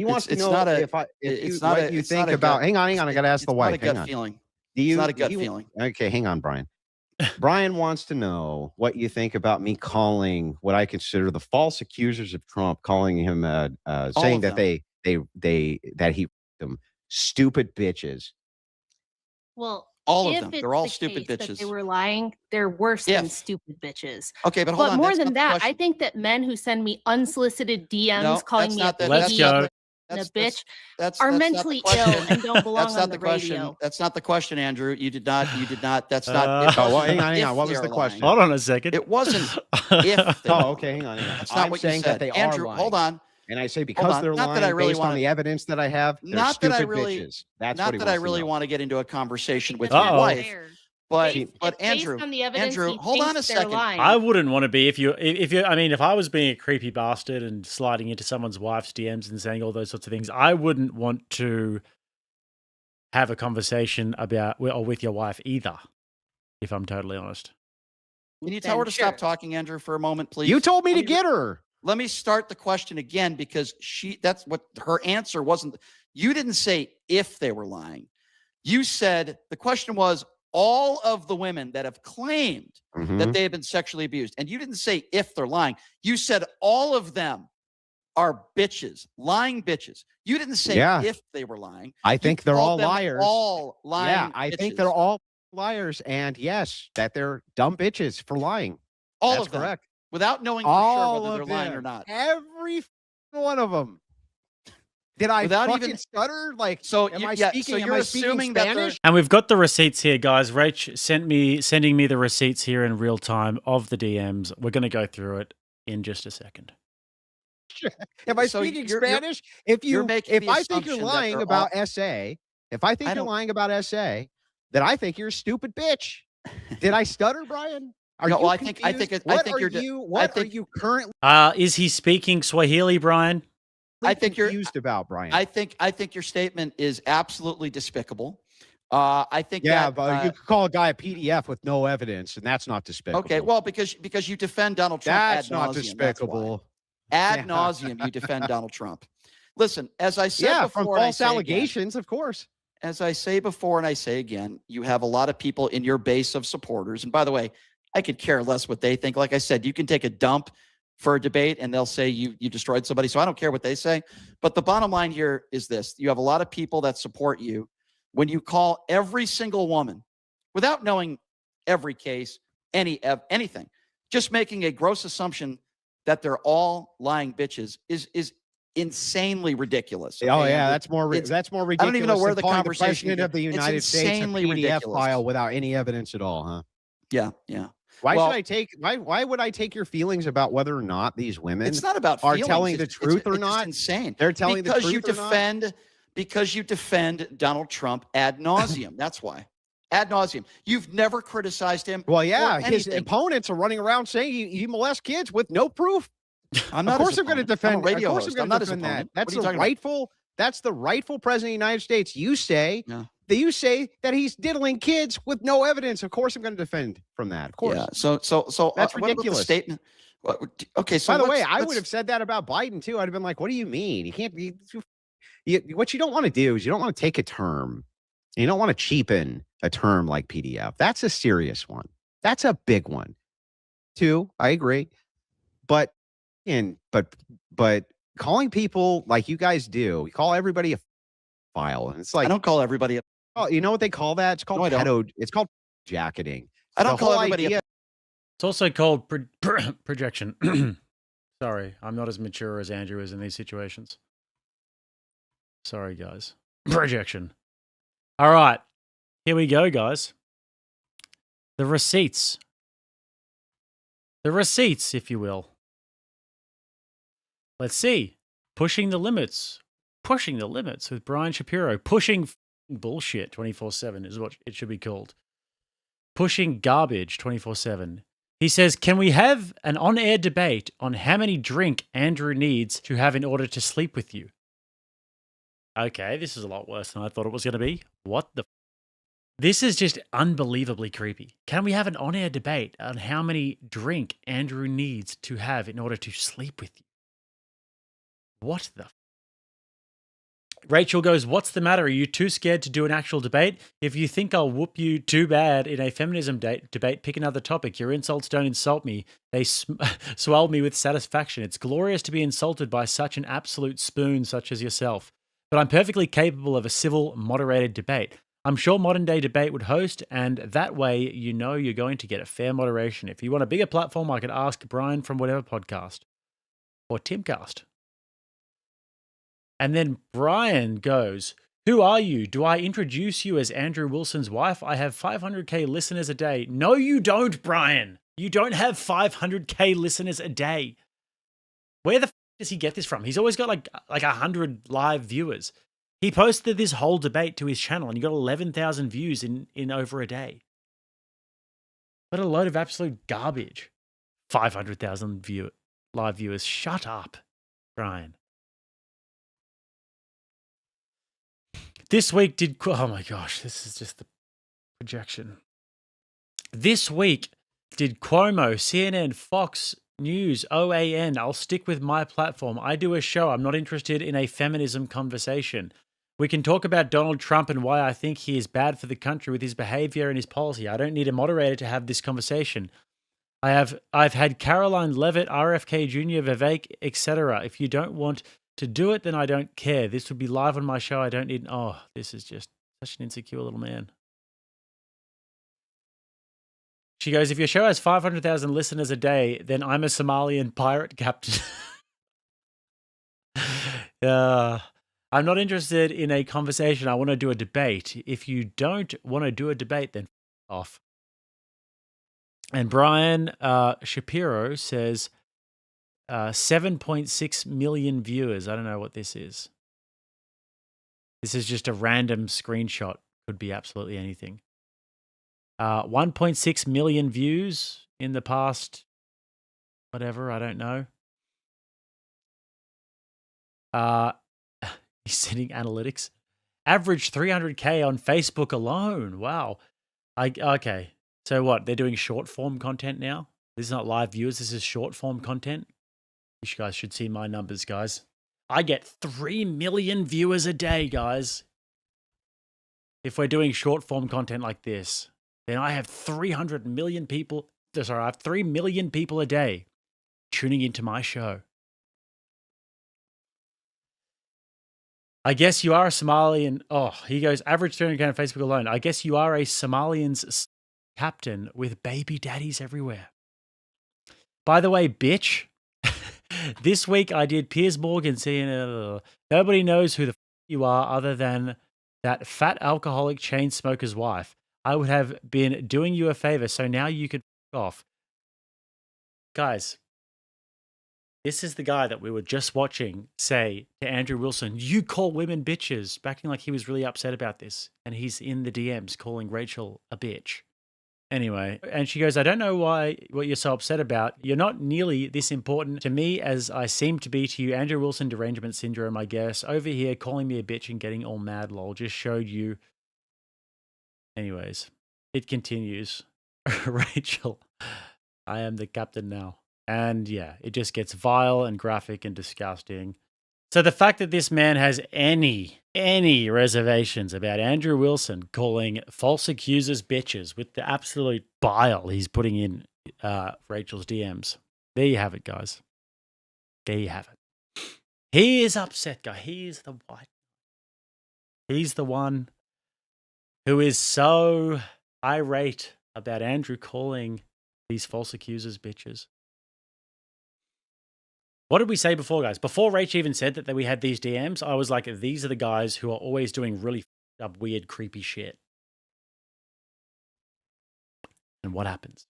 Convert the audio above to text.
He wants to It's know not a. if you It's not what a. you It's not think a about. gut. Hang on. I got to ask the It's not a wife. Hang gut on. feeling. Do It's you? not a gut feeling. Okay, hang on, Brian. Brian wants to know what you think about me calling what I consider the false accusers of Trump, calling him, saying that them. that he them stupid bitches. Well, All of if them. it's They're all the stupid case that they bitches. were lying, they're worse than If. stupid bitches. Okay, but hold But on. more That's than not the that, I question. think that men who send me unsolicited DMs No, calling that's me a not the. Let's piggy go. and a That's bitch that's are not the mentally ill question. and don't belong That's not on the the question. radio. That's not the question, Andrew. You did not. That's not. It Oh, well, wasn't hang on. if What they was are the question? lying. Hold on a second. It wasn't if they were Oh, lying. okay. Hang on. That's not I'm what you saying said. that they Andrew, are lying. hold on. And I say Hold because on. they're Not that I lying really based on want the evidence that I have, they're not that stupid I really bitches. That's not what he that I wants to really know. want to get into a conversation with That's your not wife. fair. But Based- but it's based Andrew, on the evidence Andrew, he hold on a thinks they're second. lying. I wouldn't want to be if you. I mean, if I was being a creepy bastard and sliding into someone's wife's DMs and saying all those sorts of things, I wouldn't want to have a conversation about or with your wife either. If I'm totally honest. Can you tell her to Sure. stop talking, Andrew, for a moment, please? You told me to get her. Let me start the question again because that's what her answer wasn't. You didn't say if they were lying. You said the question was all of the women that have claimed that they have been sexually abused. And you didn't say if they're lying. You said all of them are bitches, lying bitches. You didn't say if they were lying. I think they're all them liars. All lying. Yeah, I think they're bitches. all liars. And yes, that they're dumb bitches for lying. All That's of them, correct. without knowing for All sure whether they're of lying them. or not. Every one of them. Did I Without fucking even stutter? Like, so am you, I yeah, speaking? so Am you're I speaking assuming that they're Spanish? And we've got the receipts here, guys. Rach sending me the receipts here in real time of the DMs. We're going to go through it in just a second. Am I So speaking you're- Spanish? If I think you're lying about SA, if I think you're lying about SA, then I think you're a stupid bitch. Did I stutter, Brian? Are No, you well, I think What you're are you currently Is he speaking Swahili, Brian? I think you're confused about, Brian? I think your statement is absolutely despicable. I think but you could call a guy a PDF with no evidence, and that's not despicable. okay, well, because you defend Donald Trump that's ad not nauseum, despicable. Ad nauseum, you defend Donald Trump. Listen, as I said before, from false allegations, of course. As I say before and I say again, you have a lot of people in your base of supporters. And by the way, I could care less what they think. Like I said, you can take a dump for a debate and they'll say you destroyed somebody. So I don't care what they say. But the bottom line here is this. You have a lot of people that support you when you call every single woman, without knowing every case, anything, just making a gross assumption that they're all lying bitches is insanely ridiculous. Okay? Oh yeah, that's more ridiculous. I don't even know where the conversation the President of the United States a PDF ridiculous. file without any evidence at all, huh? Yeah. Why would I take your feelings about whether or not these women it's not about are feelings. telling the truth or not? It's insane. They're telling the truth because you defend Donald Trump ad nauseum. That's why. Ad nauseum. You've never criticized him. Well, yeah, his opponents are running around saying he molests kids with no proof. I'm not. Of course, I'm going to defend. I'm a radio of course, host. I'm I'm going not to defend that. That's the rightful. That's the rightful president of the United States. You say that you say that he's diddling kids with no evidence. Of course, I'm going to defend from that. Of course. Yeah. So that's ridiculous. What about the statement? Okay. So by the way, I would have said that about Biden too. I'd have been like, "What do you mean? You can't be." What you don't want to do is you don't want to take a term. You don't want to cheapen a term like PDF. That's a serious one. That's a big one. Two, I agree. But calling people like you guys do, you call everybody a file, and it's like I don't call everybody. Oh, you know what they call that? It's called It's called jacketing. I don't call everybody. It's also called projection. Sorry, I'm not as mature as Andrew is in these situations. Sorry, guys. Projection. All right, here we go, guys. The receipts. The receipts, if you will. Let's see. Pushing the limits. Pushing the limits with Brian Shapiro. Pushing bullshit 24/7 is what it should be called. Pushing garbage 24/7. He says, can we have an on-air debate on how many drink Andrew needs to have in order to sleep with you? Okay, this is a lot worse than I thought it was going to be. What the? This is just unbelievably creepy. Can we have an on-air debate on how many drink Andrew needs to have in order to sleep with you? What the? Rachel goes, what's the matter? Are you too scared to do an actual debate? If you think I'll whoop you too bad in a feminism debate, pick another topic. Your insults don't insult me. They swell me with satisfaction. It's glorious to be insulted by such an absolute spoon such as yourself. But I'm perfectly capable of a civil, moderated debate. I'm sure Modern Day Debate would host, and that way you know you're going to get a fair moderation. If you want a bigger platform, I could ask Brian from whatever podcast. Or Timcast. And then Brian goes, who are you? Do I introduce you as Andrew Wilson's wife? I have 500K listeners a day. No, you don't, Brian. You don't have 500K listeners a day. Where the f does he get this from? He's always got like 100 live viewers. He posted this whole debate to his channel and he got 11,000 views in over a day. What a load of absolute garbage. 500,000 live viewers. Shut up, Brian. This week did... Oh my gosh, this is just the projection. This week did Cuomo, CNN, Fox News, OAN. I'll stick with my platform. I do a show. I'm not interested in a feminism conversation. We can talk about Donald Trump and why I think he is bad for the country with his behavior and his policy. I don't need a moderator to have this conversation. I've had Caroline Levitt, RFK Jr., Vivek, etc. If you don't want to do it, then I don't care. This would be live on my show. I don't need... Oh, this is just such an insecure little man. She goes, if your show has 500,000 listeners a day, then I'm a Somalian pirate captain. I'm not interested in a conversation. I want to do a debate. If you don't want to do a debate, then off. And Brian Shapiro says... 7.6 million viewers. I don't know what this is. This is just a random screenshot. Could be absolutely anything. 1.6 million views in the past, whatever, I don't know. He's sending analytics. Average 300K on Facebook alone. Wow. Okay. So what? They're doing short form content now? This is not live viewers. This is short form content. You guys should see my numbers, guys. I get 3 million viewers a day, guys. If we're doing short form content like this, then I have 300 million people. Sorry, I have 3 million people a day tuning into my show. I guess you are a Somalian. Oh, he goes, average 300K on Facebook alone. I guess you are a Somalian's captain with baby daddies everywhere. By the way, bitch. This week I did Piers Morgan saying, nobody knows who the f you are other than that fat alcoholic chain smoker's wife. I would have been doing you a favor, so now you could f off. Guys, this is the guy that we were just watching say to Andrew Wilson, you call women bitches, acting like he was really upset about this. And he's in the DMs calling Rachel a bitch. Anyway, and she goes, I don't know what you're so upset about. You're not nearly this important to me as I seem to be to you. Andrew Wilson derangement syndrome, I guess. Over here calling me a bitch and getting all mad, lol. Just showed you. Anyways, it continues. Rachel, I am the captain now. And yeah, it just gets vile and graphic and disgusting. So the fact that this man has any reservations about Andrew Wilson calling false accusers bitches with the absolute bile he's putting in Rachel's DMs. There you have it, guys. There you have it. He is upset, guy. He's the one who is so irate about Andrew calling these false accusers bitches. What did we say before, guys? Before Rach even said that we had these DMs, I was like, these are the guys who are always doing really up, weird, creepy shit. And what happens?